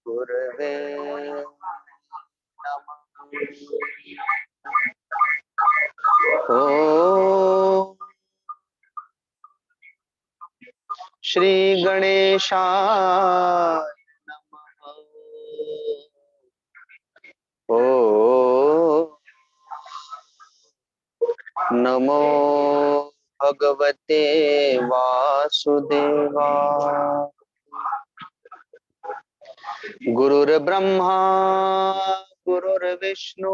गुरवे नमः। ओम श्री गणेशाय नमः। ओम नमो भगवते वासुदेवाय। गुरुर्ब्रह्मा गुरुर्विष्णु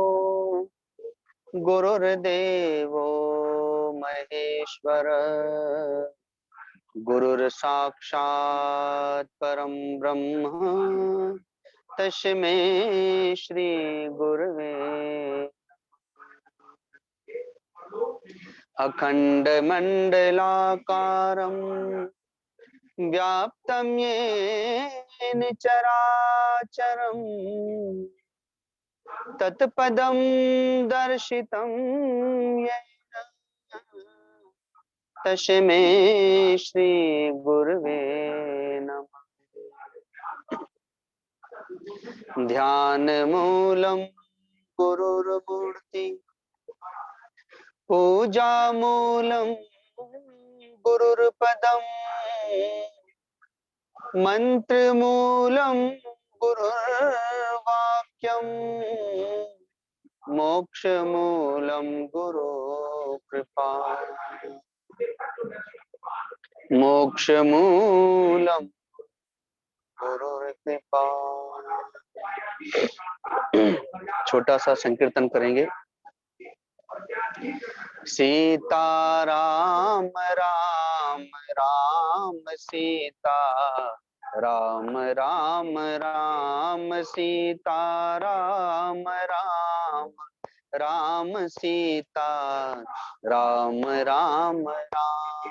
गुरुर्देवो महेश्वर। गुरुर्साक्षात् परं ब्रह्म तस्मै श्री गुरवे। अखंड मंडलाकारं व्याप्तं येन चराचरं तत्पदं दर्शितं येन तस्मै श्री गुरवे नमः। ध्यान मूलं गुरुर्मूर्ति पूजा मूलं गुरुर्पदम् मंत्र मूलं गुरुर्वाक्यम् मोक्ष मूलं गुरु कृपा। मोक्ष मूलं गुरुर्कृपा। छोटा सा संकीर्तन करेंगे। सीताराम राम राम सीता राम राम राम सीताराम राम राम सीता राम राम राम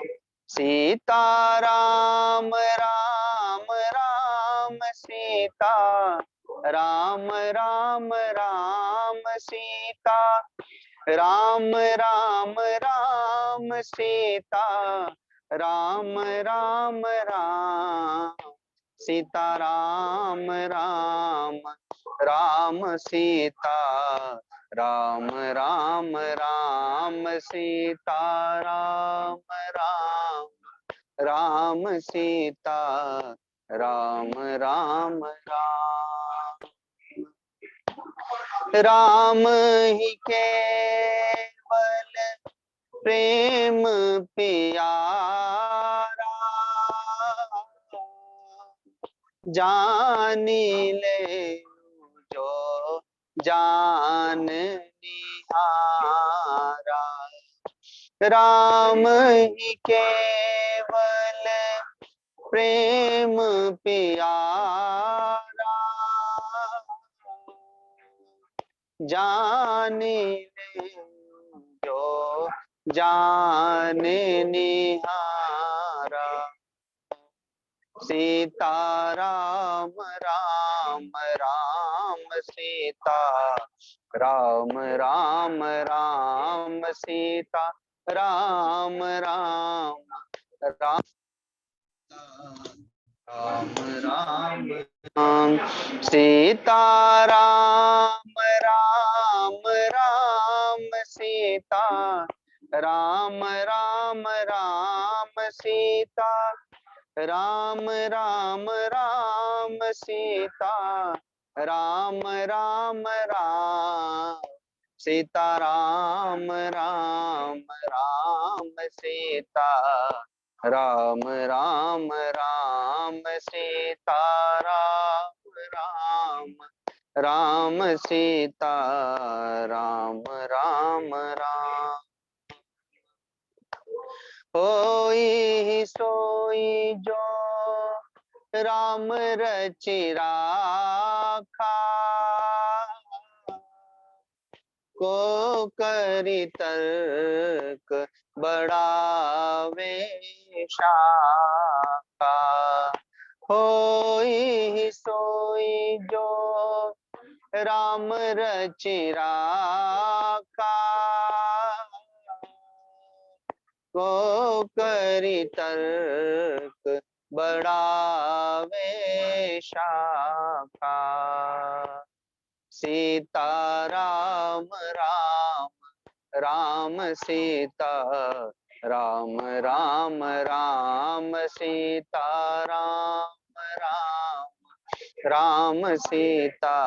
सीताराम राम राम सीता राम राम राम सीता राम राम राम सीता राम राम राम सीता राम राम राम सीता राम राम राम सीता राम राम राम सीता राम राम राम। राम ही केवल प्रेम प्यारा जानी ले जो जान निहारा। राम ही केवल प्रेम प्यारा जाने ले जो जाने निहारा। सीता राम राम राम सीता राम राम राम सीता राम राम राम राम राम राम सीता राम राम राम सीता राम राम राम सीता राम राम राम सीता राम राम राम सीता राम राम राम सीता राम राम राम सीता राम राम राम सीता राम राम राम। होई सोई जो राम रचि राखा को करी तर्क बढ़ावे शाखा। होई सोई जो राम रचि राखा को करी तर्क बढ़ावे शाखा। सीता राम राम राम सीता राम राम राम सीता राम राम राम सीता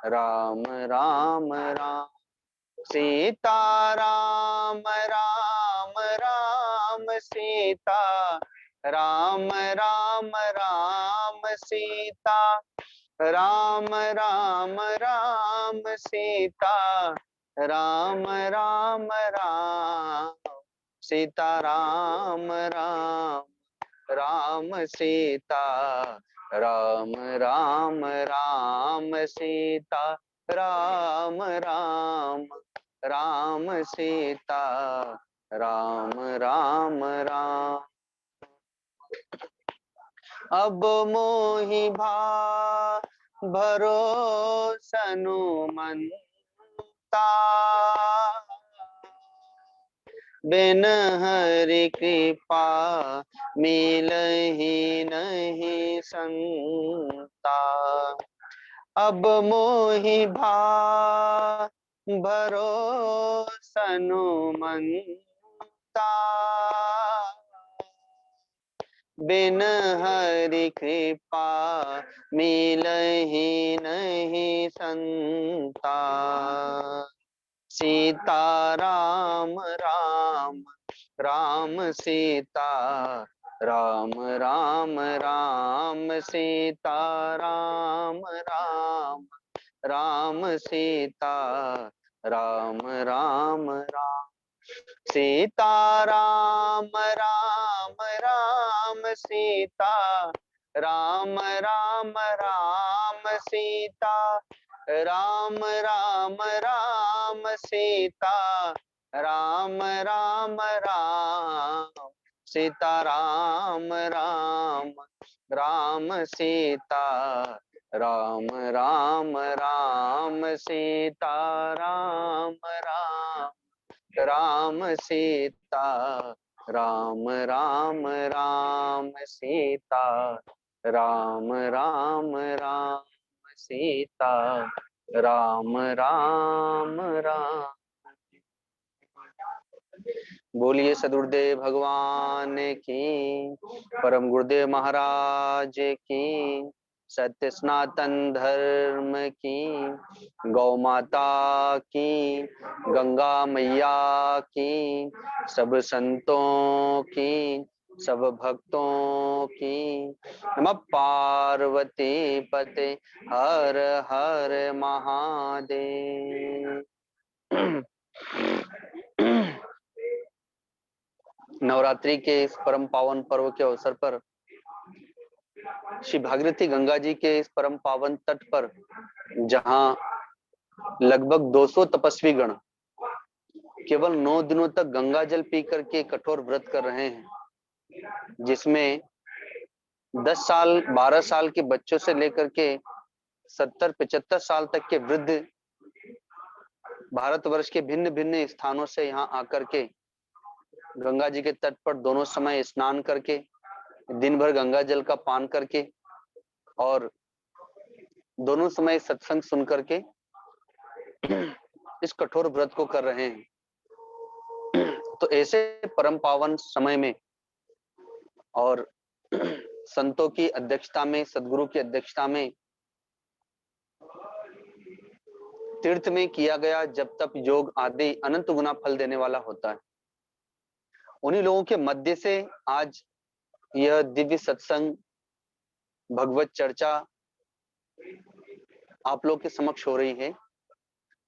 राम राम राम सीता राम राम राम सीता राम राम राम सीता राम राम राम सीता राम राम राम सीता राम राम राम सीता राम राम राम सीता राम राम राम सीता राम राम राम। अब मोहि भरोसनु मनता बिन हरि कृपा मिलहि नहीं संता। अब मोहि भरोसनु मनता बिन हरि कृपा मिलहि नहीं संता। सीता राम राम राम सीता राम राम राम सीता राम राम राम सीता राम राम राम सीता राम राम राम सीता राम राम राम सीता राम राम राम सीता राम राम राम सीता राम राम राम सीता राम राम राम सीता राम राम राम सीता राम राम राम सीता राम राम राम सीता राम राम राम। बोलिए सदगुरुदेव भगवान की, परम गुरुदेव महाराज की, सत्य सनातन धर्म की, गौ माता की, गंगा मैया की, सब संतों की, सब भक्तों की। नमः पार्वती पते हर हर महादेव। नवरात्रि के इस परम पावन पर्व के अवसर पर श्री भागीरथी गंगा जी के इस परम पावन तट पर, जहां लगभग 200 तपस्वी गण केवल 9 दिनों तक गंगा जल पी करके कठोर व्रत कर रहे हैं, जिसमें 10 साल 12 साल के बच्चों से लेकर के 70-75 साल तक के वृद्ध भारतवर्ष के भिन्न भिन्न स्थानों से यहाँ आकर के गंगा जी के तट पर दोनों समय स्नान करके, दिन भर गंगा जल का पान करके और दोनों समय सत्संग सुन करके इस कठोर व्रत को कर रहे हैं। तो ऐसे परम पावन समय में और संतों की अध्यक्षता में, सदगुरु की अध्यक्षता में तीर्थ में किया गया जब तप योग आदि अनंत गुना फल देने वाला होता है। उन्हीं लोगों के मध्य से आज यह दिव्य सत्संग, भगवत चर्चा आप लोग के समक्ष हो रही है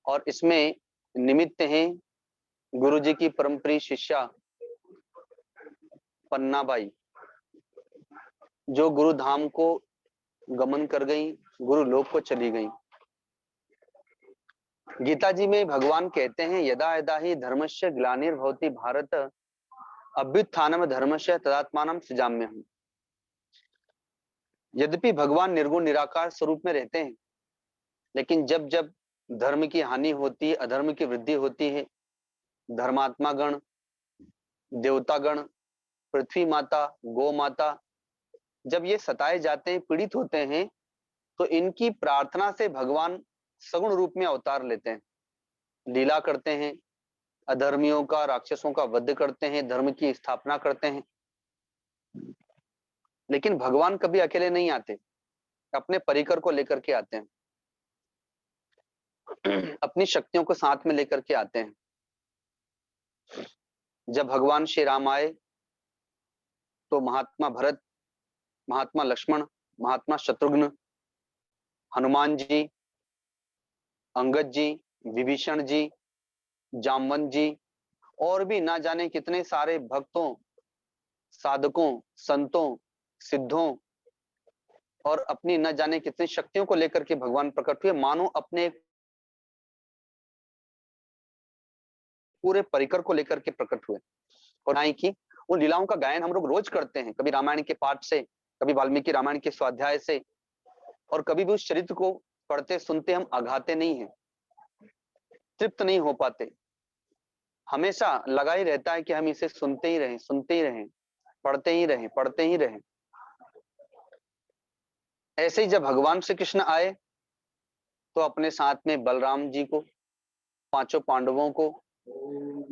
और इसमें निमित्त हैं गुरु जी की परम प्रिय शिष्या पन्ना बाई, जो गुरु धाम को गमन कर गई, गुरु लोक को चली गई। गीता जी में भगवान कहते हैं, यदा यदा ही धर्मस्य ग्लानिर्भवति भारत अभ्युत्थानम धर्मस्य तदात्मानं सृजाम्यहम्। यद्यपि भगवान निर्गुण निराकार स्वरूप में रहते हैं, लेकिन जब जब धर्म की हानि होती है, अधर्म की वृद्धि होती है, धर्मात्मा गण, देवता गण, पृथ्वी माता, गौ माता जब ये सताए जाते हैं, पीड़ित होते हैं, तो इनकी प्रार्थना से भगवान सगुण रूप में अवतार लेते हैं, लीला करते हैं, अधर्मियों का, राक्षसों का वध करते हैं, धर्म की स्थापना करते हैं। लेकिन भगवान कभी अकेले नहीं आते, अपने परिकर को लेकर के आते हैं, अपनी शक्तियों को साथ में लेकर के आते हैं। जब भगवान श्री राम आए तो महात्मा भरत, महात्मा लक्ष्मण, महात्मा शत्रुघ्न, हनुमान जी, अंगद जी, विभीषण जी, जामवंत जी और भी ना जाने कितने सारे भक्तों, साधकों, संतों, सिद्धों और अपनी न जाने कितनी शक्तियों को लेकर के भगवान प्रकट हुए, मानो अपने पूरे परिकर को लेकर के प्रकट हुए। और नाई की उन लीलाओं का गायन हम लोग रोज करते हैं, कभी रामायण के पाठ से, कभी वाल्मीकि रामायण के स्वाध्याय से, और कभी भी उस चरित्र को पढ़ते सुनते हम अघाते नहीं हैं, तृप्त नहीं हो पाते। हमेशा लगा ही रहता है कि हम इसे सुनते ही रहें, सुनते ही रहें, पढ़ते ही रहें, पढ़ते ही रहें। ऐसे ही जब भगवान श्री कृष्ण आए तो अपने साथ में बलराम जी को, पांचों पांडवों को,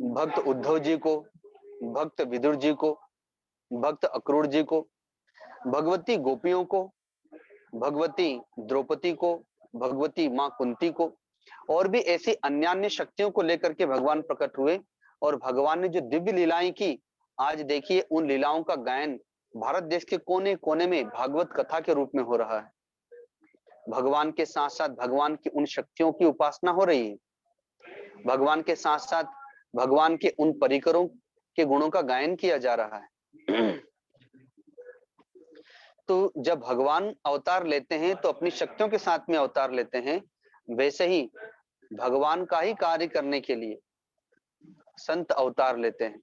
भक्त उद्धव जी को, भक्त विदुर जी को, भक्त अक्रूर जी को, भगवती गोपियों को, भगवती द्रौपदी को, भगवती मां कुंती को और भी ऐसी अन्यान्य शक्तियों को लेकर के भगवान प्रकट हुए। और भगवान ने जो दिव्य लीलाएं की, आज देखिए उन लीलाओं का गायन भारत देश के कोने कोने में भागवत कथा के रूप में हो रहा है। भगवान के साथ साथ भगवान की उन शक्तियों की उपासना हो रही है, भगवान के साथ साथ भगवान के उन परिकरों के गुणों का गायन किया जा रहा है। तो जब भगवान अवतार लेते हैं तो अपनी शक्तियों के साथ में अवतार लेते हैं, वैसे ही भगवान का ही कार्य करने के लिए संत अवतार लेते हैं।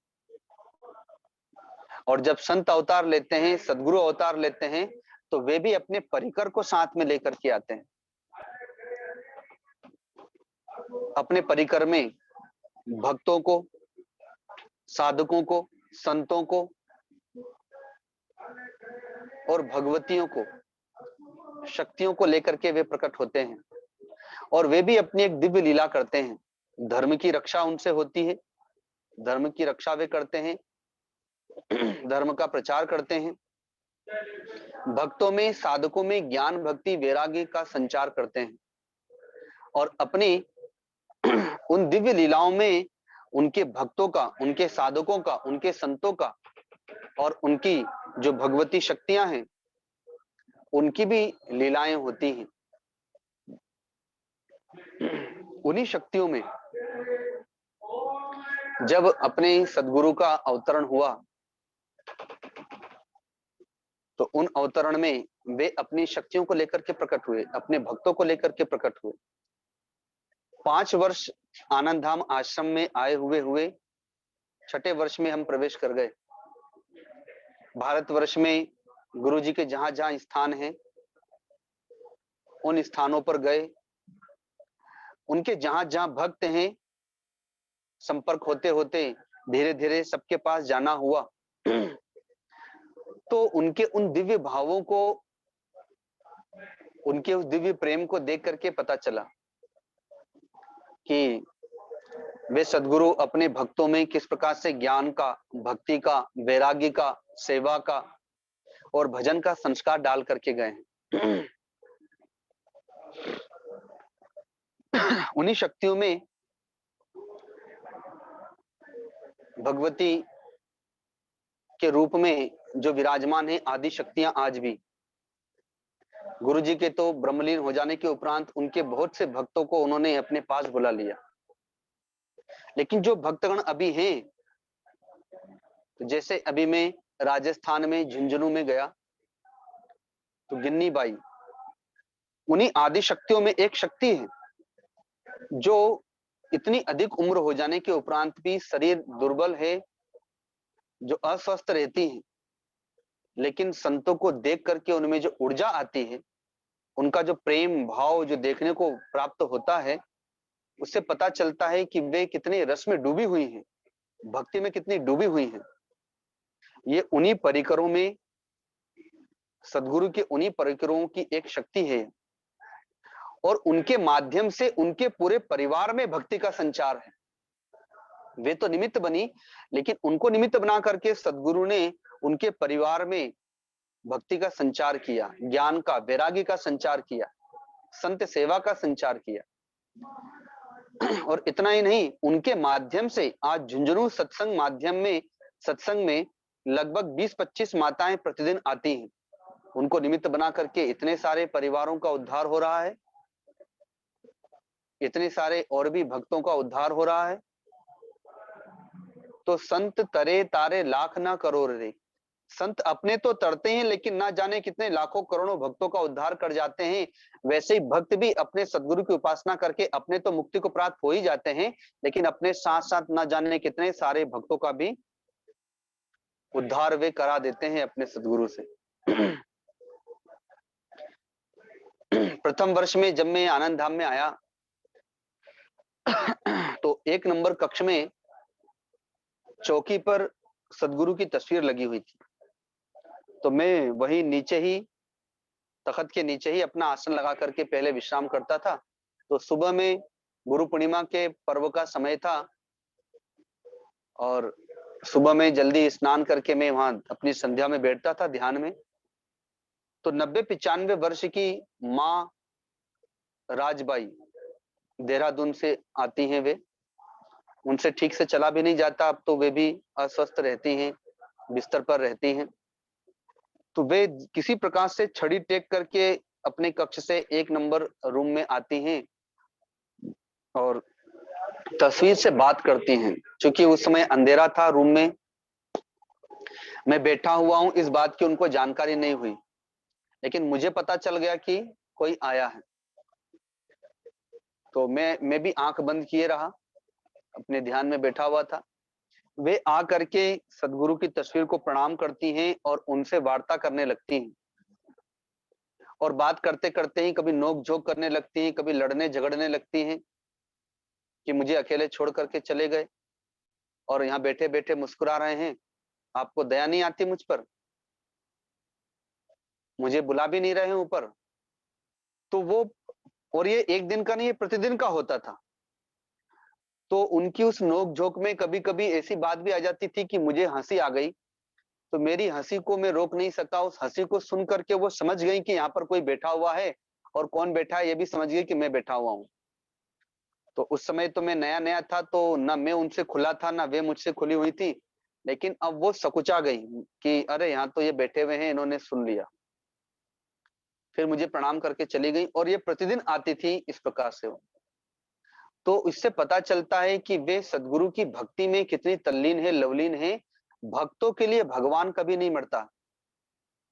और जब संत अवतार लेते हैं, सदगुरु अवतार लेते हैं, तो वे भी अपने परिकर को साथ में लेकर के आते हैं। अपने परिकर में भक्तों को, साधकों को, संतों को और भगवतियों को, शक्तियों को लेकर के वे प्रकट होते हैं। और वे भी अपनी एक दिव्य लीला करते हैं। धर्म की रक्षा उनसे होती है, धर्म की रक्षा वे करते हैं, धर्म का प्रचार करते हैं, भक्तों में, साधकों में ज्ञान, भक्ति, वैराग्य का संचार करते हैं। और अपनी उन दिव्य लीलाओं में उनके भक्तों का, उनके साधकों का, उनके संतों का और उनकी जो भगवती शक्तियां हैं उनकी भी लीलाएं होती हैं। उन्हीं शक्तियों में जब अपने सदगुरु का अवतरण हुआ तो उन अवतरण में वे अपनी शक्तियों को लेकर के प्रकट हुए, अपने भक्तों को लेकर के प्रकट हुए। 5 वर्ष आनंद धाम आश्रम में आए हुए हुए 6ठे वर्ष में हम प्रवेश कर गए। भारतवर्ष में गुरु जी के जहां जहां स्थान हैं उन स्थानों पर गए, उनके जहां जहां भक्त हैं संपर्क होते होते धीरे धीरे सबके पास जाना हुआ। तो उनके उन दिव्य भावों को, उनके उस दिव्य प्रेम को देख करके पता चला कि वे सदगुरु अपने भक्तों में किस प्रकार से ज्ञान का, भक्ति का, वैराग्य का, सेवा का और भजन का संस्कार डाल करके गए हैं। उन्हीं शक्तियों में भगवती के रूप में जो विराजमान है आदि शक्तियां आज भी। गुरु जी के तो ब्रह्मलीन हो जाने के उपरांत उनके बहुत से भक्तों को उन्होंने अपने पास बुला लिया। लेकिन जो भक्तगण अभी हैं, जैसे अभी मैं राजस्थान में झुंझुनू में गया तो गिन्नी बाई उन्हीं आदि शक्तियों में एक शक्ति है जो इतनी अधिक उम्र हो जाने के उपरांत भी शरीर दुर्बल है, जो अस्वस्थ रहती है, लेकिन संतों को देख करके उनमें जो ऊर्जा आती है, उनका जो प्रेम भाव जो देखने को प्राप्त होता है, उससे पता चलता है कि वे कितने रस में डूबी हुई हैं, भक्ति में कितनी डूबी हुई हैं। ये उन्हीं परिकरों में सदगुरु के उन्हीं परिकरों की एक शक्ति है और उनके माध्यम से उनके पूरे परिवार में भक्ति का संचार है। वे तो निमित्त बनी, लेकिन उनको निमित्त बना करके सदगुरु ने उनके परिवार में भक्ति का संचार किया, ज्ञान का, वैराग्य का संचार किया, संत सेवा का संचार किया। और इतना ही नहीं, उनके माध्यम से आज झुंझुनू सत्संग में लगभग 20-25 माताएं प्रतिदिन आती हैं। उनको निमित्त बना करके इतने सारे परिवारों का उद्धार हो रहा है, इतने सारे और भी भक्तों का उद्धार हो रहा है। तो संत तरे तारे लाख ना करोड़ रे, संत अपने तो तरते हैं लेकिन ना जाने कितने लाखों करोड़ों भक्तों का उद्धार कर जाते हैं। वैसे ही भक्त भी अपने सदगुरु की उपासना करके अपने तो मुक्ति को प्राप्त हो ही जाते हैं, लेकिन अपने साथ साथ ना जाने कितने सारे भक्तों का भी उद्धार वे करा देते हैं अपने सदगुरु से। प्रथम वर्ष में जब मैं आनंद धाम में आया तो 1 नंबर कक्ष में चौकी पर सदगुरु की तस्वीर लगी हुई थी। तो मैं वही नीचे ही, तख्त के नीचे ही अपना आसन लगा करके पहले विश्राम करता था। तो सुबह में गुरु पूर्णिमा के पर्व का समय था और सुबह में जल्दी स्नान करके मैं वहां अपनी संध्या में बैठता था ध्यान में। तो 90-95 वर्ष की माँ राजबाई देहरादून से आती हैं। वे, उनसे ठीक से चला भी नहीं जाता, अब तो वे भी अस्वस्थ रहती हैं, बिस्तर पर रहती हैं। तो वे किसी प्रकार से छड़ी टेक करके अपने कक्ष से 1 नंबर रूम में आती हैं और तस्वीर से बात करती हैं। क्योंकि उस समय अंधेरा था, रूम में मैं बैठा हुआ हूं, इस बात की उनको जानकारी नहीं हुई, लेकिन मुझे पता चल गया कि कोई आया है। तो मैं भी आंख बंद किए रहा, अपने ध्यान में बैठा हुआ था। वे आ करके सदगुरु की तस्वीर को प्रणाम करती हैं और उनसे वार्ता करने लगती हैं। और बात करते करते ही कभी नोक झोंक करने लगती हैं, कभी लड़ने झगड़ने लगती हैं कि मुझे अकेले छोड़ करके चले गए और यहाँ बैठे बैठे मुस्कुरा रहे हैं, आपको दया नहीं आती मुझ पर, मुझे बुला भी नहीं रहे हैं ऊपर। तो वो, और ये एक दिन का नहीं, ये प्रतिदिन का होता था। तो उनकी उस नोक झोंक में कभी कभी ऐसी बात भी आ जाती थी कि मुझे हंसी आ गई, तो मेरी हंसी को मैं रोक नहीं सका। उस हंसी को सुन करके वो समझ गई कि यहाँ पर कोई बैठा हुआ है, और कौन बैठा है ये भी समझ गई कि मैं बैठा हुआ हूं। तो उस समय तो मैं नया नया था, तो ना मैं उनसे खुला था ना वे मुझसे खुली हुई थी, लेकिन अब वो सकुचा गई कि अरे यहाँ तो ये बैठे हुए हैं, इन्होंने सुन लिया। फिर मुझे प्रणाम करके चली गई और ये प्रतिदिन आती थी इस प्रकार से। तो इससे पता चलता है कि वे सदगुरु की भक्ति में कितनी तल्लीन है, लवलीन है। भक्तों के लिए भगवान कभी नहीं मरता,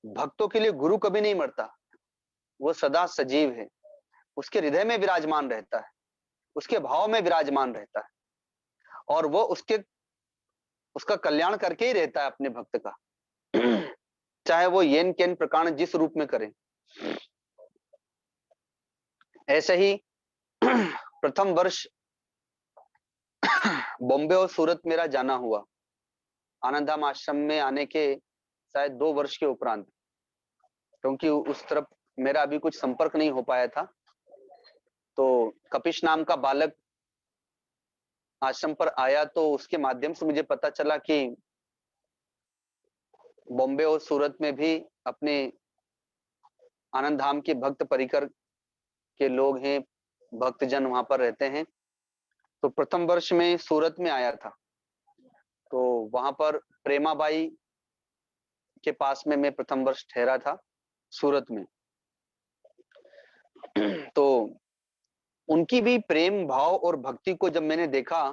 भक्तों के लिए गुरु कभी नहीं मरता, वो सदा सजीव है, उसके हृदय में विराजमान रहता है, उसके भाव में विराजमान रहता है, और वो उसका कल्याण करके ही रहता है अपने भक्त का, चाहे वो येन केन प्रकार जिस रूप में करे। ऐसे ही प्रथम वर्ष बॉम्बे और सूरत मेरा जाना हुआ, आनंदधाम आश्रम में आने के शायद 2 वर्ष के उपरांत, क्योंकि उस तरफ मेरा अभी कुछ संपर्क नहीं हो पाया था। तो कपिश नाम का बालक आश्रम पर आया, तो उसके माध्यम से मुझे पता चला कि बॉम्बे और सूरत में भी अपने आनंद धाम के भक्त परिकर के लोग हैं, भक्तजन वहां पर रहते हैं। तो प्रथम वर्ष में सूरत में आया था, तो वहां पर प्रेमाबाई के पास में मैं प्रथम वर्ष ठहरा था सूरत में। तो उनकी भी प्रेम भाव और भक्ति को जब मैंने देखा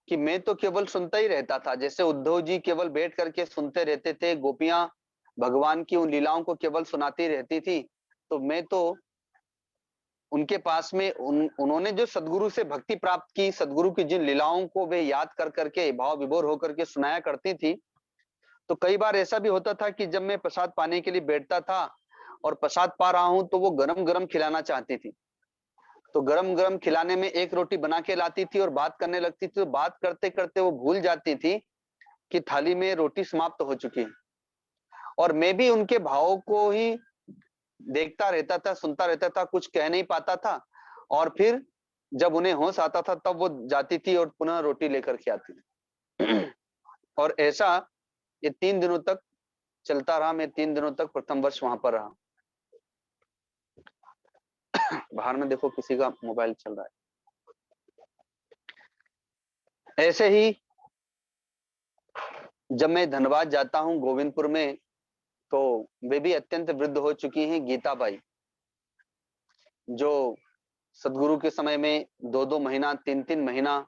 कि मैं तो केवल सुनता ही रहता था, जैसे उद्धव जी केवल बैठ करके सुनते रहते थे, गोपियां भगवान की उन लीलाओं को केवल सुनाती रहती थी, तो मैं तो उनके पास में उन्होंने जो सदगुरु से भक्ति प्राप्त की, सदगुरु की जिन लीलाओं को वे याद कर करके भाव विभोर होकर के सुनाया करती थी। तो कई बार ऐसा भी होता था कि जब मैं प्रसाद पाने के लिए बैठता था और प्रसाद पा रहा हूं, तो वो गरम गरम खिलाना चाहती थी। तो गरम गरम खिलाने में एक रोटी बना के लाती थी और बात करने लगती थी। तो बात करते करते वो भूल जाती थी कि थाली में रोटी समाप्त हो चुकी है, और मैं भी उनके भावों को ही देखता रहता था, सुनता रहता था, कुछ कह नहीं पाता था। और फिर जब उन्हें होश आता था तब वो जाती थी और पुनः रोटी लेकर के आती थी। और ऐसा ये 3 दिनों तक चलता रहा। मैं 3 दिनों तक प्रथम वर्ष वहां पर रहा। बाहर में देखो किसी का मोबाइल चल रहा है। ऐसे ही जब मैं धनबाद जाता हूँ गोविंदपुर में, तो वे भी अत्यंत वृद्ध हो चुकी हैं, गीताबाई, जो सदगुरु के समय में 2-2 महीना 3-3 महीना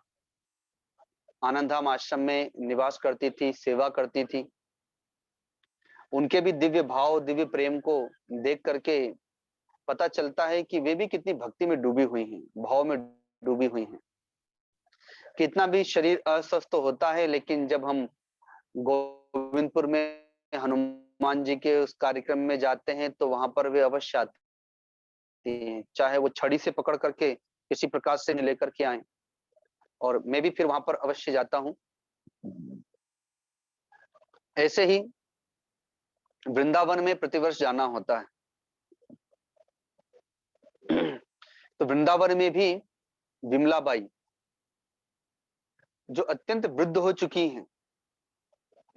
आनंदधाम आश्रम में निवास करती थी, सेवा करती थी। उनके भी दिव्य भाव, दिव्य प्रेम को देख करके पता चलता है कि वे भी कितनी भक्ति में डूबी हुई हैं, भाव में डूबी हुई हैं। कितना भी शरीर अस्वस्थ होता है, लेकिन जब हम गोविंदपुर में हनुमान जी के उस कार्यक्रम में जाते हैं तो वहां पर वे अवश्य आती हैं, चाहे वो छड़ी से पकड़ करके किसी प्रकार से लेकर के आए। और मैं भी फिर वहां पर अवश्य जाता हूँ। ऐसे ही वृंदावन में प्रतिवर्ष जाना होता है। तो वृंदावन में भी विमलाबाई, जो अत्यंत वृद्ध हो चुकी हैं,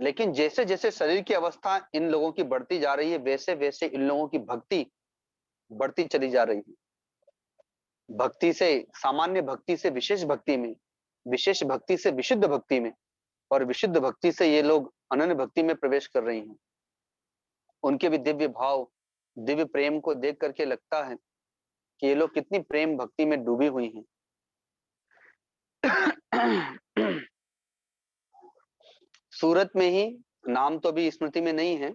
लेकिन जैसे जैसे शरीर की अवस्था इन लोगों की बढ़ती जा रही है, वैसे वैसे इन लोगों की भक्ति बढ़ती चली जा रही है। भक्ति से, सामान्य भक्ति से विशेष भक्ति में, विशेष भक्ति से विशुद्ध भक्ति में, और विशुद्ध भक्ति से ये लोग अनन्य भक्ति में प्रवेश कर रही हैं। उनके भी दिव्य भाव, दिव्य प्रेम को देख करके लगता है कि ये लोग कितनी प्रेम भक्ति में डूबी हुई हैं। सूरत में ही, नाम तो अभी स्मृति में नहीं है,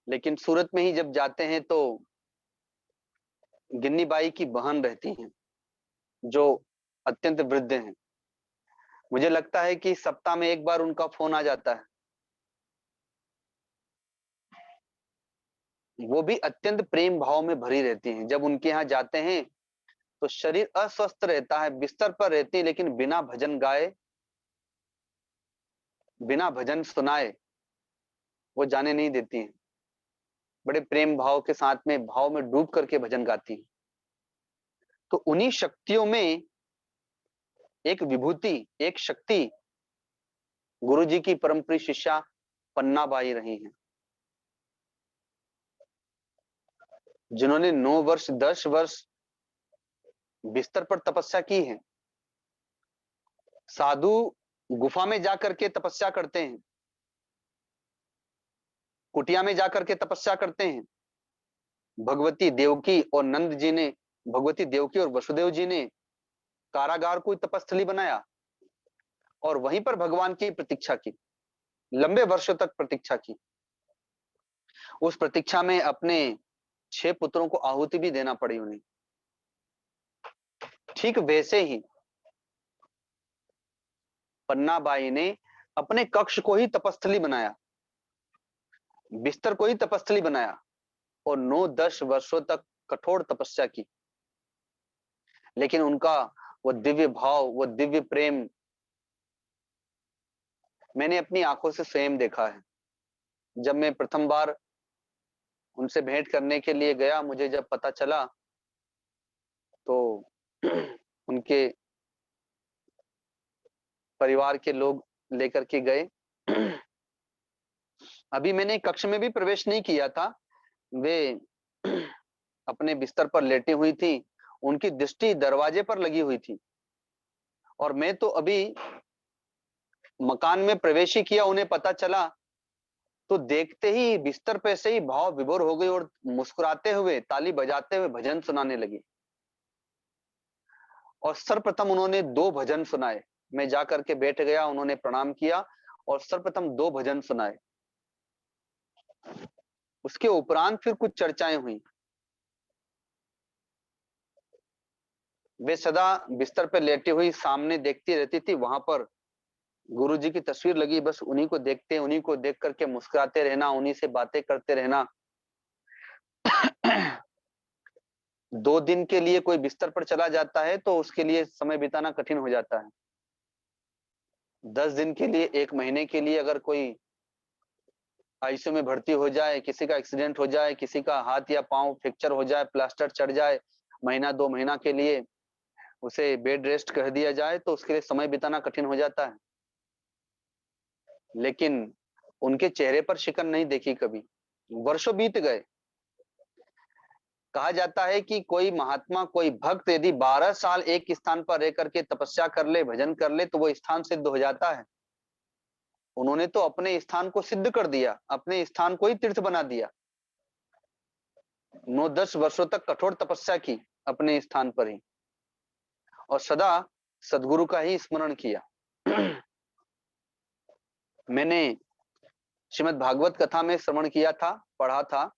लेकिन सूरत में ही जब जाते हैं तो गिन्नी बाई की बहन रहती हैं, जो अत्यंत वृद्ध हैं। मुझे लगता है कि सप्ताह में एक बार उनका फोन आ जाता है। वो भी अत्यंत प्रेम भाव में भरी रहती हैं। जब उनके यहाँ जाते हैं तो शरीर अस्वस्थ रहता है, बिस्तर पर रहती है, लेकिन बिना भजन गाए, बिना भजन सुनाए वो जाने नहीं देती हैं। बड़े प्रेम भाव के साथ में, भाव में डूब करके भजन गाती हैं। तो उन्हीं शक्तियों में एक विभूति, एक शक्ति गुरु जी की परम प्रिय शिष्या पन्नाबाई रही हैं, जिन्होंने 9 वर्ष 10 वर्ष बिस्तर पर तपस्या की है। साधु गुफा में जाकर के तपस्या करते हैं, कुटिया में जाकर के तपस्या करते हैं। भगवती देवकी और नंद जी ने, भगवती देवकी और वसुदेव जी ने कारागार को तपस्थली बनाया और वहीं पर भगवान की प्रतीक्षा की, लंबे वर्षों तक प्रतीक्षा की। उस प्रतीक्षा में अपने 6 पुत्रों को आहुति भी देना पड़ी उन्हें। ठीक वैसे ही पन्नाबाई ने अपने कक्ष को ही तपस्थली बनाया, बिस्तर को ही तपस्थली बनाया और 9-10 वर्षों तक कठोर तपस्या की। लेकिन उनका वो दिव्य भाव, वो दिव्य प्रेम मैंने अपनी आंखों से स्वयं देखा है। जब मैं प्रथम बार उनसे भेंट करने के लिए गया, मुझे जब पता चला तो उनके परिवार के लोग लेकर के गए। अभी मैंने कक्ष में भी प्रवेश नहीं किया था, वे अपने बिस्तर पर लेटी हुई थी, उनकी दृष्टि दरवाजे पर लगी हुई थी और मैं तो अभी मकान में प्रवेश ही किया। उन्हें पता चला तो देखते ही बिस्तर पे से ही भाव विभोर हो गई और मुस्कुराते हुए, ताली बजाते हुए भजन सुनाने लगी। और सर्वप्रथम उन्होंने 2 भजन सुनाए। मैं जाकर के बैठ गया, उन्होंने प्रणाम किया और सर्वप्रथम 2 भजन सुनाए। उसके उपरांत फिर कुछ चर्चाएं हुई। वे सदा बिस्तर पर लेटी हुई सामने देखती रहती थी, वहां पर गुरु जी की तस्वीर लगी, बस उन्हीं को देखते, उन्हीं को देख करके मुस्कुराते रहना, उन्हीं से बातें करते रहना। 2 दिन के लिए कोई बिस्तर पर चला जाता है तो उसके लिए समय बिताना कठिन हो जाता है। 10 दिन के लिए, 1 महीने के लिए अगर कोई आईसीयू में भर्ती हो जाए, किसी का एक्सीडेंट हो जाए, किसी का हाथ या पांव फ्रैक्चर हो जाए, प्लास्टर चढ़ जाए, महीना 2 महीना के लिए उसे बेड रेस्ट कर दिया जाए, तो उसके लिए समय बिताना कठिन हो जाता है। लेकिन उनके चेहरे पर शिकन नहीं देखी कभी। वर्षों बीत गए। कहा जाता है कि कोई महात्मा, कोई भक्त यदि 12 साल एक स्थान पर रह करके तपस्या कर ले, भजन कर ले, तो वो स्थान सिद्ध हो जाता है। उन्होंने तो अपने स्थान को सिद्ध कर दिया, अपने स्थान को ही तीर्थ बना दिया। 9-10 वर्षों तक कठोर तपस्या की अपने स्थान पर ही, और सदा सदगुरु का ही स्मरण किया। मैंने श्रीमद् भागवत कथा में श्रवण किया था, पढ़ा था,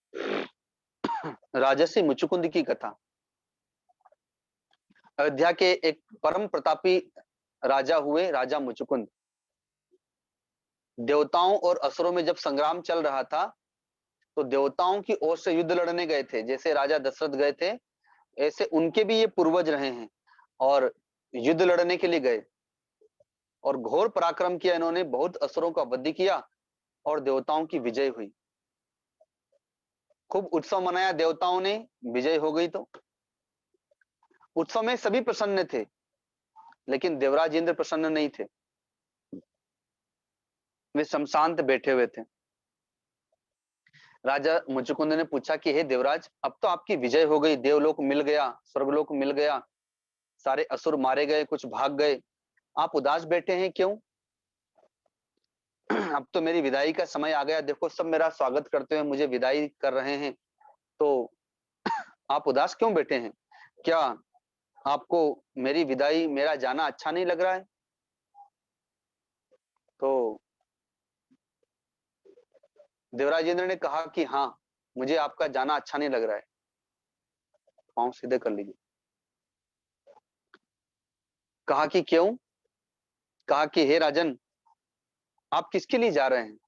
राजर्षि मुचुकुंद की कथा। अयोध्या के एक परम प्रतापी राजा हुए, राजा मुचुकुंद। देवताओं और असुरों में जब संग्राम चल रहा था, तो देवताओं की ओर से युद्ध लड़ने गए थे, जैसे राजा दशरथ गए थे, ऐसे उनके भी ये पूर्वज रहे हैं, और युद्ध लड़ने के लिए गए, और घोर पराक्रम किया इन्होंने, बहुत असुरों का वध किया, और देवताओं की विजय हुई। खूब उत्सव मनाया देवताओं ने, विजय हो गई। तो उत्सव में सभी प्रसन्न थे, लेकिन देवराज इंद्र प्रसन्न नहीं थे। वे शमशांत बैठे हुए थे। राजा मुचुकुंद ने पूछा कि हे देवराज, अब तो आपकी विजय हो गई, देवलोक मिल गया, स्वर्गलोक मिल गया, सारे असुर मारे गए, कुछ भाग गए, आप उदास बैठे हैं क्यों? अब तो मेरी विदाई का समय आ गया, देखो सब मेरा स्वागत करते हुए मुझे विदाई कर रहे हैं, तो आप उदास क्यों बैठे हैं? क्या आपको मेरी विदाई, मेरा जाना अच्छा नहीं लग रहा है? तो देवराज इंद्र ने कहा कि हाँ, मुझे आपका जाना अच्छा नहीं लग रहा है। पांव सीधे कर लीजिए। कहा कि क्यों? कहा कि हे राजन, आप किसके लिए जा रहे हैं?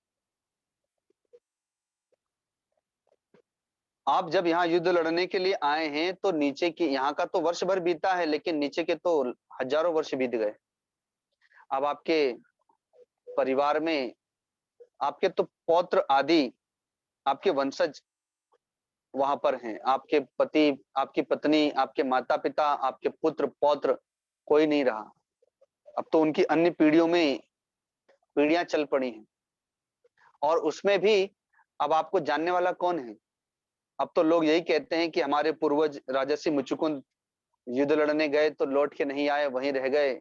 आप जब यहाँ युद्ध लड़ने के लिए आए हैं, तो नीचे की, यहाँ का तो वर्ष भर बीता है, लेकिन नीचे के तो हजारों वर्ष बीत गए। अब आपके परिवार में आपके तो पौत्र आदि, आपके वंशज वहां पर हैं, आपके पति, आपकी पत्नी, आपके माता पिता, आपके पुत्र पौत्र, कोई नहीं रहा। अब तो उनकी अन्य पीढ़ियों में पीढ़ियां चल पड़ी हैं, और उसमें भी अब आपको जानने वाला कौन है? अब तो लोग यही कहते हैं कि हमारे पूर्वज राजर्षि मुचुकुंद युद्ध लड़ने गए तो लौट के नहीं आए, वहीं रह गए।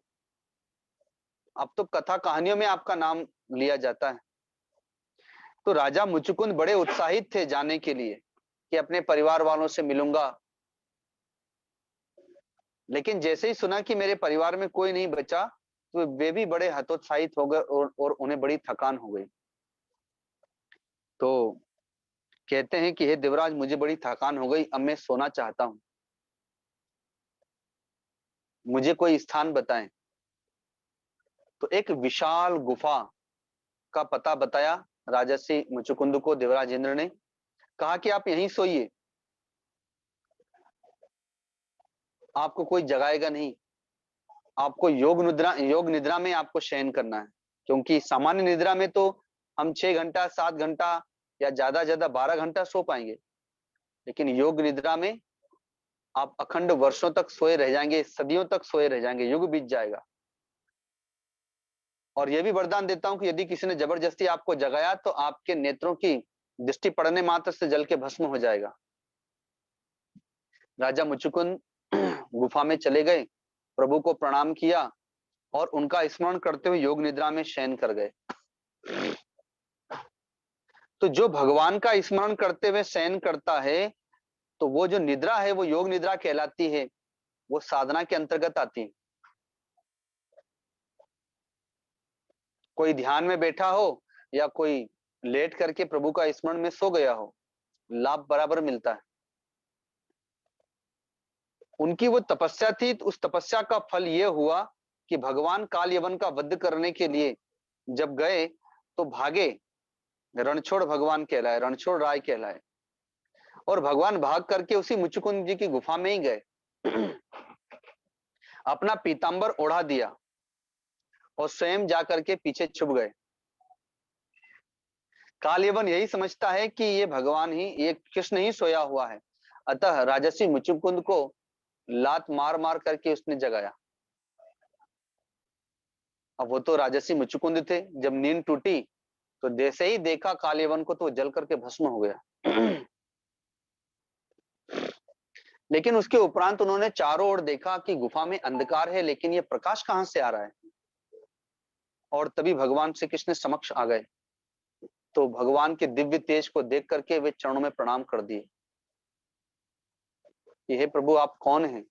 अब तो कथा कहानियों में आपका नाम लिया जाता है। तो राजा मुचुकुंद बड़े उत्साहित थे जाने के लिए, कि अपने परिवार वालों से मिलूंगा। लेकिन जैसे ही सुना कि मेरे परिवार में कोई नहीं बचा, तो वे भी बड़े हतोत्साहित हो गए, और उन्हें बड़ी थकान हो गई। तो कहते हैं कि हे देवराज, मुझे बड़ी थकान हो गई, अब मैं सोना चाहता हूं, मुझे कोई स्थान बताएं। तो एक विशाल गुफा का पता बताया राजर्षि मुचुकुंद को देवराज इंद्र ने। कहा कि आप यहीं सोइए, आपको कोई जगाएगा नहीं, आपको योग निद्रा में आपको शयन करना है। क्योंकि सामान्य निद्रा में तो हम 6 घंटा 7 घंटा या ज्यादा 12 घंटा सो पाएंगे, लेकिन योग निद्रा में आप अखंड वर्षों तक सोए रह जाएंगे, सदियों तक सोए रह जाएंगे, युग बीत जाएगा। और यह भी वरदान देता हूं कि यदि किसी ने जबरदस्ती आपको जगाया, तो आपके नेत्रों की दृष्टि पड़ने मात्र से जल के भस्म हो जाएगा। राजा मुचुकुंद गुफा में चले गए, प्रभु को प्रणाम किया, और उनका स्मरण करते हुए योग निद्रा में शयन कर गए। तो जो भगवान का स्मरण करते हुए शयन करता है, तो वो जो निद्रा है वो योग निद्रा कहलाती है, वो साधना के अंतर्गत आती है। कोई ध्यान में बैठा हो, या कोई लेट करके प्रभु का स्मरण में सो गया हो, लाभ बराबर मिलता है। उनकी वो तपस्या थी, तो उस तपस्या का फल ये हुआ कि भगवान काल यवन का वध करने के लिए जब गए, तो भागे, रणछोड़ भगवान कहलाए, रणछोड़ राय कहलाए। और भगवान भाग करके उसी मुचुकुंद जी की गुफा में ही गए, अपना पीतांबर ओढ़ा दिया, और स्वयं जाकर के पीछे छुप गए। काल यही समझता है कि ये भगवान ही, ये कृष्ण ही सोया हुआ है। अतः राजर्षि मुचुकुंद को लात मार मार करके उसने जगाया। अब वो तो राजर्षि मुचुकुंद थे, जब नींद टूटी तो जैसे ही देखा काल को तो वो जल करके भस्म हो गया। लेकिन उसके उपरांत उन्होंने चारों ओर देखा कि गुफा में अंधकार है, लेकिन ये प्रकाश कहां से आ रहा है। और तभी भगवान श्री कृष्ण समक्ष आ गए। तो भगवान के दिव्य तेज को देख करके वे चरणों में प्रणाम कर दिए कि हे प्रभु, आप कौन हैं।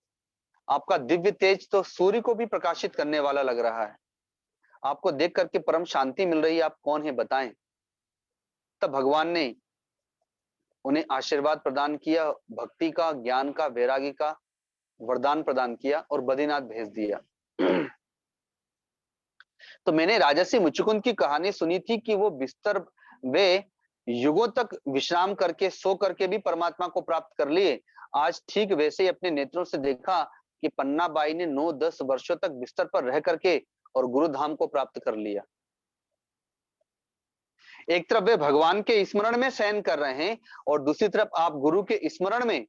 आपका दिव्य तेज तो सूर्य को भी प्रकाशित करने वाला लग रहा है। आपको देख करके परम शांति मिल रही है, आप कौन है बताएं। तब भगवान ने उन्हें आशीर्वाद प्रदान किया, भक्ति का, ज्ञान का, वैरागी का वरदान प्रदान किया और बद्रीनाथ भेज दिया। तो मैंने राजर्षि मुचुकुंद की कहानी सुनी थी कि वो बिस्तर, वे युगों तक विश्राम करके, सो करके भी परमात्मा को प्राप्त कर लिए। आज ठीक वैसे ही अपने नेत्रों से देखा कि पन्ना बाई ने 9-10 वर्षों तक बिस्तर पर रह करके और गुरु धाम को प्राप्त कर लिया। एक तरफ वे भगवान के स्मरण में शयन कर रहे हैं और दूसरी तरफ आप गुरु के स्मरण में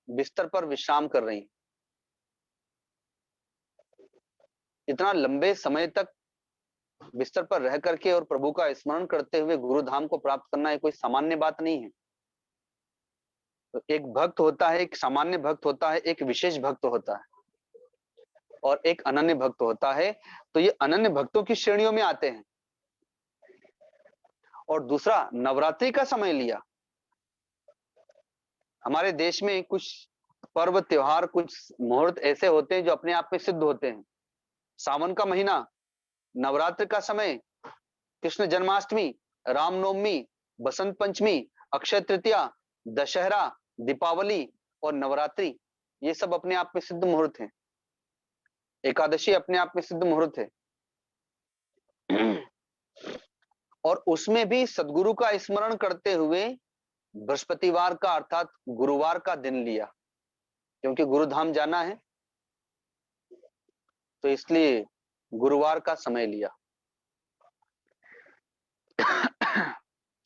बिस्तर पर विश्राम कर रही हैं। इतना लंबे समय तक बिस्तर पर रह करके और प्रभु का स्मरण करते हुए गुरु धाम को प्राप्त करना ये कोई सामान्य बात नहीं है। तो एक भक्त होता है, एक सामान्य भक्त होता है, एक विशेष भक्त होता है और एक अनन्य भक्त होता है। तो ये अनन्य भक्तों की श्रेणियों में आते हैं। और दूसरा, नवरात्रि का समय लिया। हमारे देश में कुछ पर्व त्योहार, कुछ मुहूर्त ऐसे होते हैं जो अपने आप में सिद्ध होते हैं। सावन का महीना, नवरात्र का समय, कृष्ण जन्माष्टमी, रामनवमी, बसंत पंचमी, अक्षय तृतीया, दशहरा, दीपावली और नवरात्रि, ये सब अपने आप में सिद्ध मुहूर्त हैं। एकादशी अपने आप में सिद्ध मुहूर्त है। और उसमें भी सदगुरु का स्मरण करते हुए बृहस्पतिवार का अर्थात गुरुवार का दिन लिया, क्योंकि गुरुधाम जाना है तो इसलिए गुरुवार का समय लिया।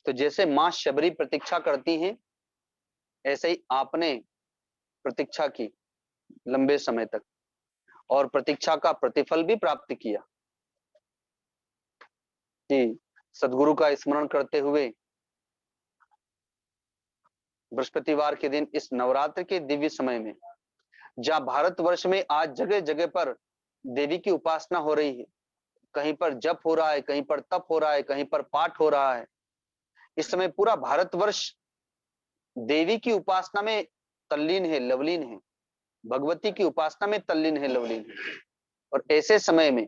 तो जैसे मां शबरी प्रतीक्षा करती हैं, ऐसे ही आपने प्रतीक्षा की लंबे समय तक और प्रतीक्षा का प्रतिफल भी प्राप्त किया कि सदगुरु का स्मरण करते हुए बृहस्पतिवार के दिन इस नवरात्र के दिव्य समय में, जहां भारतवर्ष में आज जगह जगह पर देवी की उपासना हो रही है, कहीं पर जप हो रहा है, कहीं पर तप हो रहा है, कहीं पर पाठ हो रहा है। इस समय पूरा भारतवर्ष देवी की उपासना में तल्लीन है, लवलीन है, भगवती की उपासना में तल्लीन है, लवलीन है। और ऐसे समय में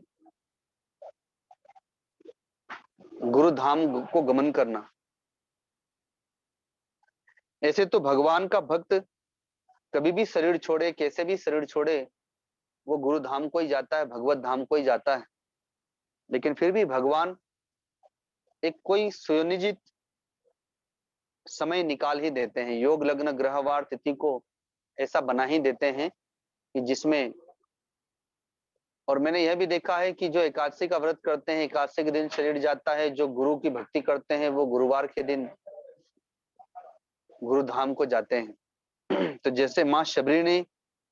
गुरु धाम को गमन करना, ऐसे तो भगवान का भक्त कभी भी शरीर छोड़े, कैसे भी शरीर छोड़े, वो गुरु धाम को ही जाता है, भगवत धाम को ही जाता है। लेकिन फिर भी भगवान एक कोई सुनियोजित समय निकाल ही देते हैं, योग लग्न ग्रहवार तिथि को ऐसा बना ही देते हैं कि जिसमें, और मैंने यह भी देखा है कि जो एकादशी का व्रत करते हैं, एकादशी के दिन शरीर जाता है, जो गुरु की भक्ति करते हैं वो गुरुवार के दिन गुरु धाम को जाते हैं। तो जैसे मां शबरी ने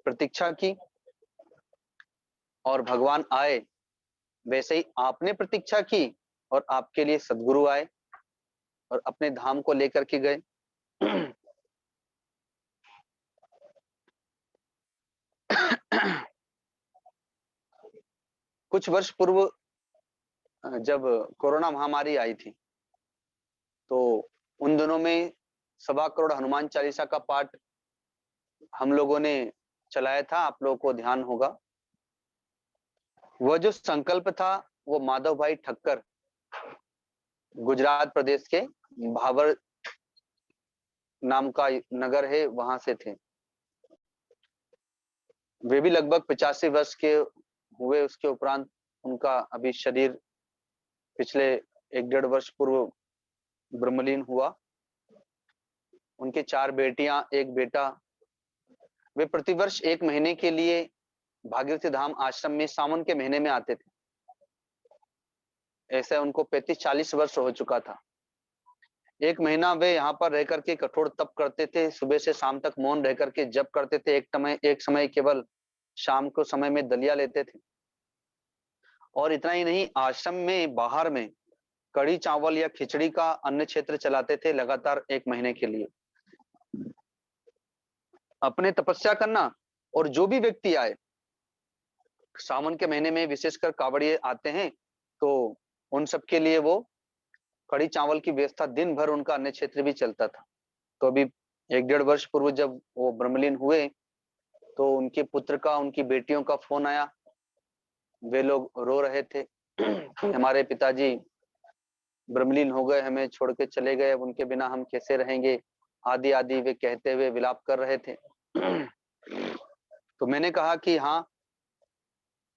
प्रतीक्षा की और भगवान आए, वैसे ही आपने प्रतीक्षा की और आपके लिए सदगुरु आए और अपने धाम को लेकर के गए। कुछ वर्ष पूर्व जब कोरोना महामारी आई थी, तो उन दिनों में 1.25 करोड़ हनुमान चालीसा का पाठ हम लोगों ने चलाया था, आप लोगों को ध्यान होगा। वह जो संकल्प था वो माधव भाई ठक्कर, गुजरात प्रदेश के भावर नाम का नगर है, वहां से थे। वे भी लगभग 85 वर्ष के हुए। उसके उपरांत उनका अभी शरीर पिछले 1-1.5 वर्ष पूर्व ब्रह्मलीन हुआ। उनके 4 बेटियां, 1 बेटा। वे प्रतिवर्ष 1 महीने के लिए भागीरथी धाम आश्रम में सावन के महीने में आते थे। ऐसे उनको 35-40 वर्ष हो चुका था। 1 महीना वे यहाँ पर रह करके कठोर तप करते थे, सुबह से शाम तक मौन रह करके जप करते थे, एक समय केवल शाम को समय में दलिया लेते थे। और इतना ही नहीं, आश्रम में बाहर में कढ़ी चावल या खिचड़ी का अन्न क्षेत्र चलाते थे लगातार 1 महीने के लिए। अपने तपस्या करना। और जो भी व्यक्ति आए, सावन के महीने में विशेषकर कावड़िए आते हैं, तो उन सब के लिए वो कढ़ी चावल की व्यवस्था, दिन भर उनका अन्न क्षेत्र भी चलता था। तो अभी 1 डेढ़ वर्ष पूर्व जब वो ब्रह्मलीन हुए, तो उनके पुत्र का, उनकी बेटियों का फोन आया। वे लोग रो रहे थे कि हमारे पिताजी ब्रह्मलीन हो गए, हमें छोड़ के चले गए, अब उनके बिना हम कैसे रहेंगे, आदि आदि वे कहते हुए विलाप कर रहे थे। तो मैंने कहा कि हाँ,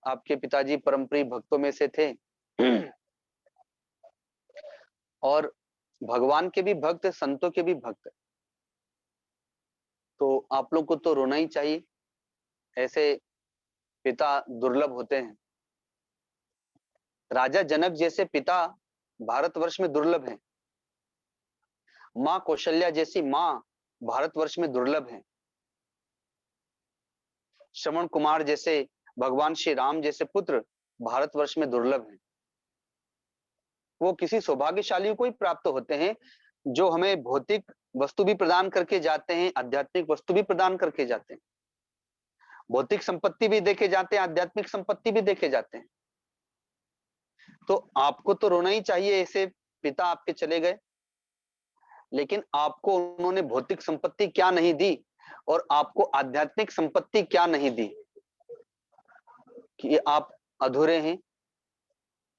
आपके पिताजी परमप्रिय भक्तों में से थे और भगवान के भी भक्त, संतों के भी भक्त। तो आप लोग को तो रोना ही चाहिए, ऐसे पिता दुर्लभ होते हैं। राजा जनक जैसे पिता भारतवर्ष में दुर्लभ हैं। माँ कौशल्या जैसी माँ भारतवर्ष में दुर्लभ है। श्रवण कुमार जैसे, भगवान श्री राम जैसे पुत्र भारतवर्ष में दुर्लभ हैं। वो किसी सौभाग्यशाली को ही प्राप्त होते हैं जो हमें भौतिक वस्तु भी प्रदान करके जाते हैं, आध्यात्मिक वस्तु भी प्रदान करके जाते हैं। भौतिक संपत्ति भी देके जाते हैं, आध्यात्मिक संपत्ति भी देके जाते हैं। तो आपको तो रोना ही चाहिए, ऐसे पिता आपके चले गए, लेकिन आपको उन्होंने भौतिक संपत्ति क्या नहीं दी और आपको आध्यात्मिक संपत्ति क्या नहीं दी कि आप अधूरे हैं।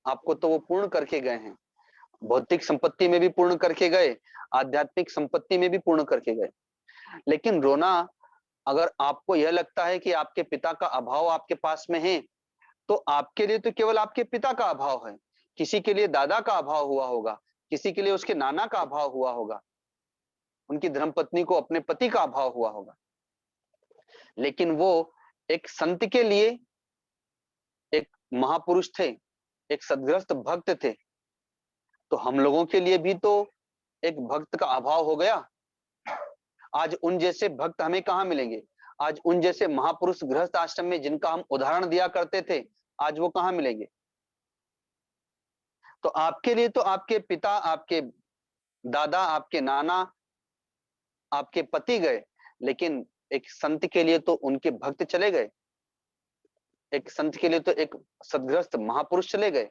आपको तो वो पूर्ण करके गए हैं, भौतिक संपत्ति में भी पूर्ण करके गए, आध्यात्मिक संपत्ति में भी पूर्ण करके गए। लेकिन रोना, अगर आपको यह लगता है कि आपके पिता का अभाव आपके पास में है, तो आपके लिए तो केवल आपके पिता का अभाव है। किसी के लिए दादा का अभाव हुआ होगा, किसी के लिए उसके नाना का अभाव हुआ होगा, उनकी धर्मपत्नी को अपने पति का अभाव हुआ होगा। लेकिन वो एक संत के लिए एक महापुरुष थे, एक सद्ग्रस्त भक्त थे। तो हम लोगों के लिए भी तो एक भक्त का अभाव हो गया। आज उन जैसे भक्त हमें कहाँ मिलेंगे? आज उन जैसे महापुरुष गृहस्थ आश्रम में जिनका हम उदाहरण दिया करते थे, आज वो कहाँ मिलेंगे? तो आपके लिए तो आपके पिता, आपके दादा, आपके नाना, आपके पति गए, लेकिन एक संत के लिए तो उनके भक्त चले गए। एक संत के लिए तो एक सद्ग्रस्त महापुरुष चले गए।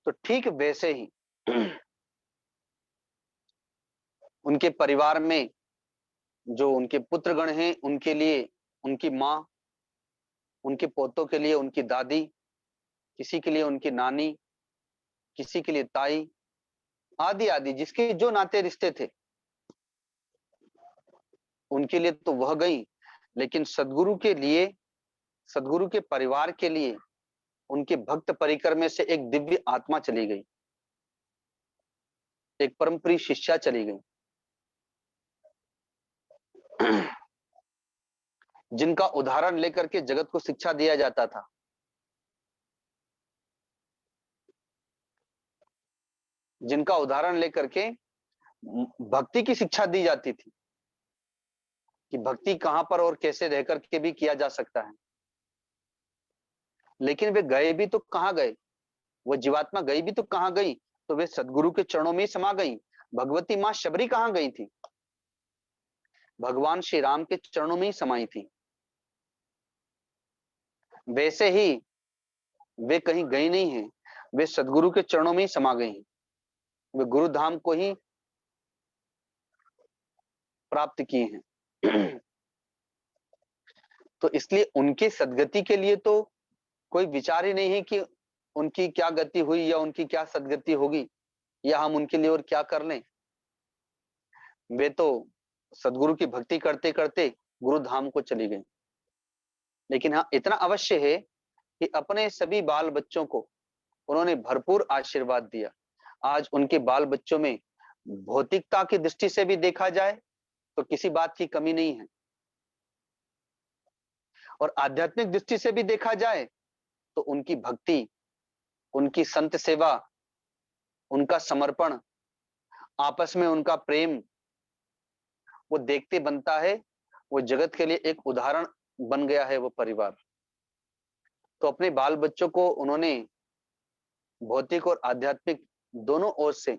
तो ठीक वैसे ही उनके परिवार में जो उनके पुत्रगण हैं, उनके लिए उनकी माँ, उनके पोतों के लिए उनकी दादी, किसी के लिए उनकी नानी, किसी के लिए ताई, आदि आदि, जिसके जो नाते रिश्ते थे उनके लिए तो वह गई। लेकिन सदगुरु के लिए, सदगुरु के परिवार के लिए, उनके भक्त परिकर में से एक दिव्य आत्मा चली गई, एक परम प्रिय शिष्या चली गई जिनका उदाहरण लेकर के जगत को शिक्षा दिया जाता था। जिनका उदाहरण लेकर के भक्ति की शिक्षा दी जाती थी कि भक्ति कहां पर और कैसे रह करके भी किया जा सकता है। लेकिन वे गए भी तो कहां गए, वो जीवात्मा गई भी तो कहां गई, तो वे सदगुरु के चरणों में ही समा गई। भगवती मां शबरी कहां गई थी? भगवान श्री राम के चरणों में ही समाई थी। वैसे ही वे कहीं गई नहीं है, वे सदगुरु के चरणों में ही समा गई हैं। वे गुरु धाम को ही प्राप्त किए हैं। तो इसलिए उनके सदगति के लिए तो कोई विचार ही नहीं है कि उनकी क्या गति हुई या उनकी क्या सदगति होगी या हम उनके लिए और क्या कर लें। वे तो सदगुरु की भक्ति करते करते गुरु धाम को चली गई। लेकिन हाँ, इतना अवश्य है कि अपने सभी बाल बच्चों को उन्होंने भरपूर आशीर्वाद दिया। आज उनके बाल बच्चों में भौतिकता की दृष्टि से भी देखा जाए तो किसी बात की कमी नहीं है, और आध्यात्मिक दृष्टि से भी देखा जाए तो उनकी भक्ति, उनकी संत सेवा, उनका समर्पण आपस में उनका प्रेम वो देखते बनता है, वो जगत के लिए एक उदाहरण बन गया है वो परिवार। तो अपने बाल बच्चों को उन्होंने भौतिक और आध्यात्मिक दोनों ओर से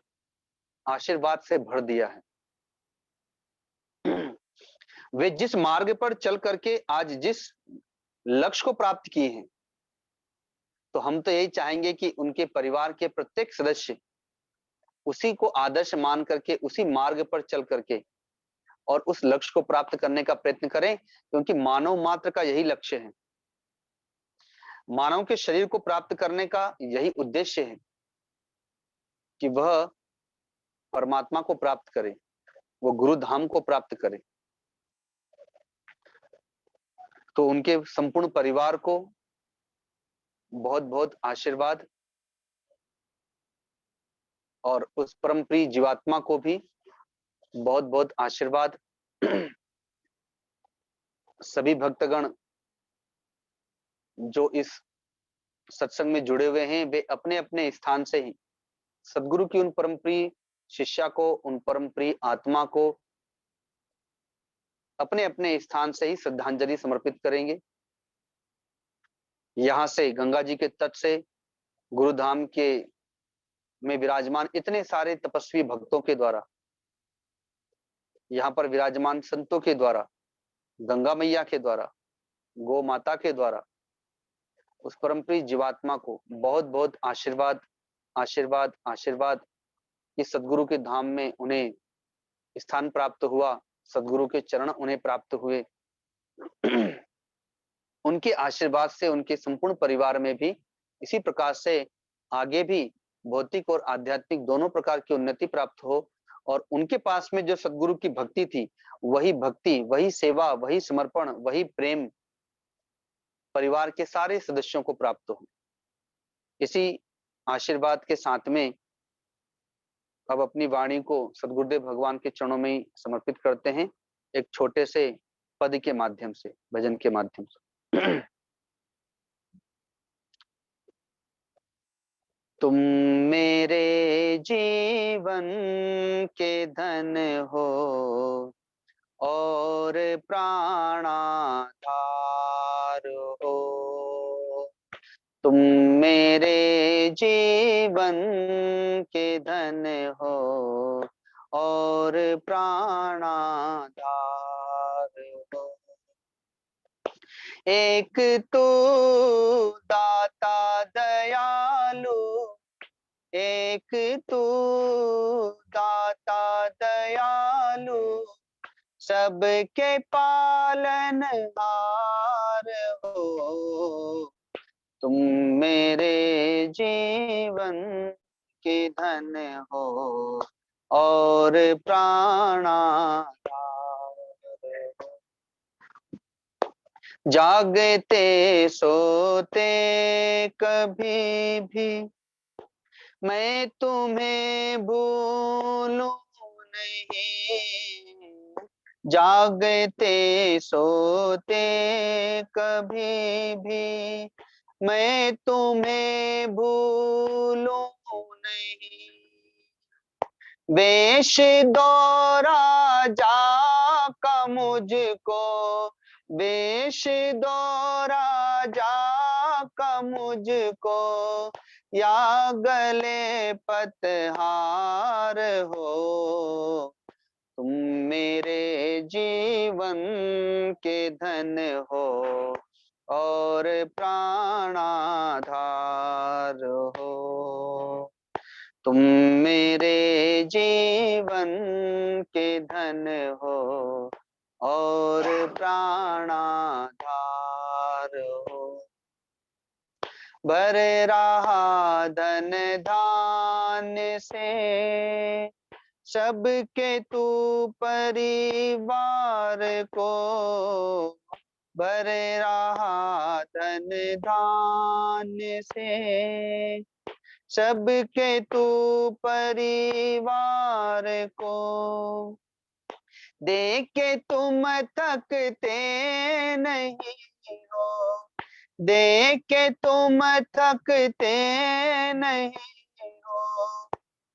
आशीर्वाद से भर दिया है। वे जिस मार्ग पर चल करके आज जिस लक्ष्य को प्राप्त किए हैं, तो हम तो यही चाहेंगे कि उनके परिवार के प्रत्येक सदस्य उसी को आदर्श मान करके उसी मार्ग पर चल करके और उस लक्ष्य को प्राप्त करने का प्रयत्न करें, क्योंकि मानव मात्र का यही लक्ष्य है। मानव के शरीर को प्राप्त करने का यही उद्देश्य है कि वह परमात्मा को प्राप्त करे, वो गुरु धाम को प्राप्त करे। तो उनके संपूर्ण परिवार को बहुत बहुत आशीर्वाद, और उस परम प्रिय जीवात्मा को भी बहुत बहुत आशीर्वाद। सभी भक्तगण जो इस सत्संग में जुड़े हुए हैं, वे अपने अपने स्थान से ही सदगुरु की उन परम प्रिय शिष्या को, उन परम प्रिय आत्मा को अपने अपने स्थान से ही श्रद्धांजलि समर्पित करेंगे। यहां से गंगा जी के तट से गुरुधाम के में विराजमान इतने सारे तपस्वी भक्तों के द्वारा, यहाँ पर विराजमान संतों के द्वारा, गंगा मैया के द्वारा, गौ माता के द्वारा उस परम प्रिय जीवात्मा को बहुत बहुत आशीर्वाद आशीर्वाद आशीर्वाद कि सदगुरु के धाम में उन्हें स्थान प्राप्त हुआ, सदगुरु के चरण उन्हें प्राप्त हुए। उनके आशीर्वाद से उनके संपूर्ण परिवार में भी इसी प्रकार से आगे भी भौतिक और आध्यात्मिक दोनों प्रकार की उन्नति प्राप्त हो, और उनके पास में जो सदगुरु की भक्ति थी, वही भक्ति, वही सेवा, वही समर्पण, वही प्रेम परिवार के सारे सदस्यों को प्राप्त हो। इसी आशीर्वाद के साथ में अब अपनी वाणी को सदगुरुदेव भगवान के चरणों में ही समर्पित करते हैं, एक छोटे से पद के माध्यम से, भजन के माध्यम से। तुम मेरे जीवन के धन हो और प्राणाधार हो। तुम मेरे जीवन के धन हो और प्राणाधार हो। एक तो दाता दयालु, एक तू दाता दयालु, सबके पालनहार हो। तुम मेरे जीवन के धन हो और प्राणाधार हो। जागते सोते कभी भी मैं तुम्हें भूलूं नहीं, जागते सोते कभी भी मैं तुम्हें भूलूं नहीं। वेश दौरा जाका मुझको, वेश दौरा जाका मुझको, या गले पतहार हो। तुम मेरे जीवन के धन हो और प्राणाधार हो। तुम मेरे जीवन के धन हो और प्राणाधार हो। भर रहा धन धान्य से सबके तू परिवार को, भर रहा धन धान्य से सबके तू परिवार को, देख के तुम थकते नहीं हो, देख के तुम थकते नहीं हो,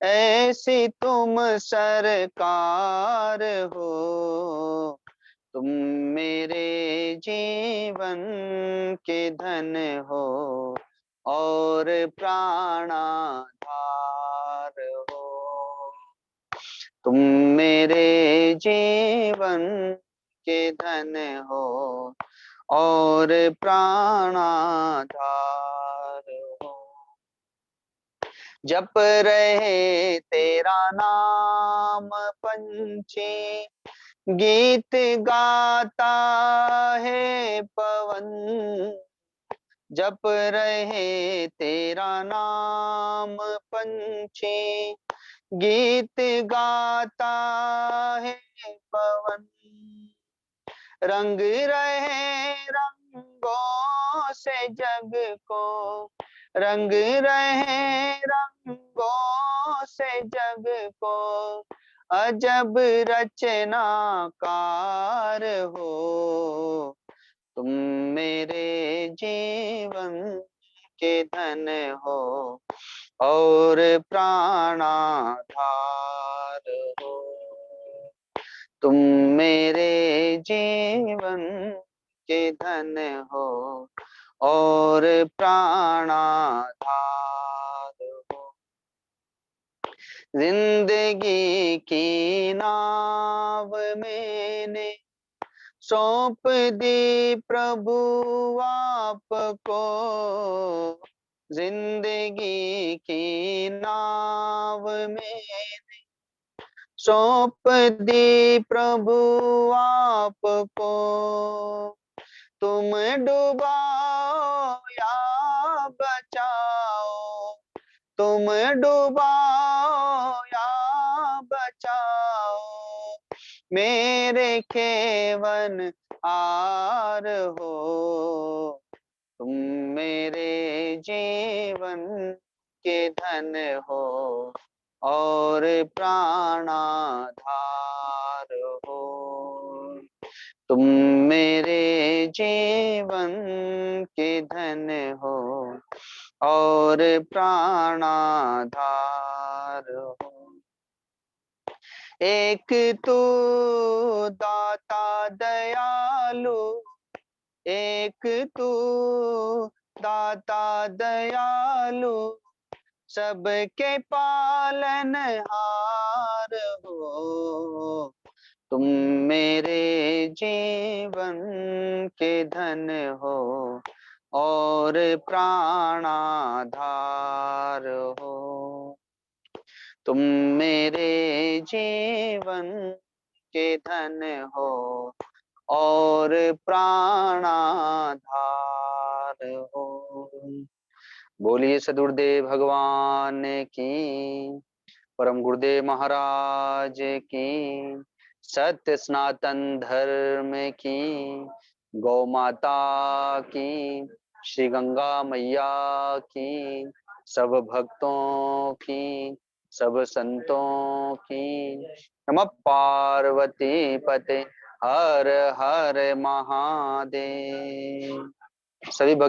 ऐसी तुम सरकार हो, तुम मेरे जीवन के धन हो और प्राणाधार हो। तुम मेरे जीवन के धन हो और प्राणाधार हो। जप रहे तेरा नाम पंछी, गीत गाता है पवन। जप रहे तेरा नाम पंछी, गीत गाता है पवन। रंग रहे रंगों से जग को, रंग रहे रंगों से जग को, अजब रचनाकार हो। तुम मेरे जीवन के धन हो और प्राणाधार हो। तुम मेरे जीवन के धन हो और प्राणाधार हो। जिंदगी की नाव मैंने सौंप दी प्रभु आपको। जिंदगी की नाव मैंने सौंप दी प्रभु आपको। तुम डुबाओ या बचाओ, तुम डुबाओ या बचाओ, मेरे केवन आर हो। तुम मेरे जीवन के धन हो और प्राणाधार हो। तुम मेरे जीवन के धन हो और प्राणाधार हो। एक तू दाता दयालु, एक तू दाता दयालु, सबके पालनहार हो। तुम मेरे जीवन के धन हो और प्राणाधार हो। तुम मेरे जीवन के धन हो और प्राणाधार हो। बोलिए सद्गुरुदेव भगवान की, परम गुरुदेव महाराज की, सत्य सनातन धर्म की, गौ माता की, श्री गंगा मैया की, सब भक्तों की, सब संतों की। नमः पार्वती पते हर हर महादेव। सभी भक्त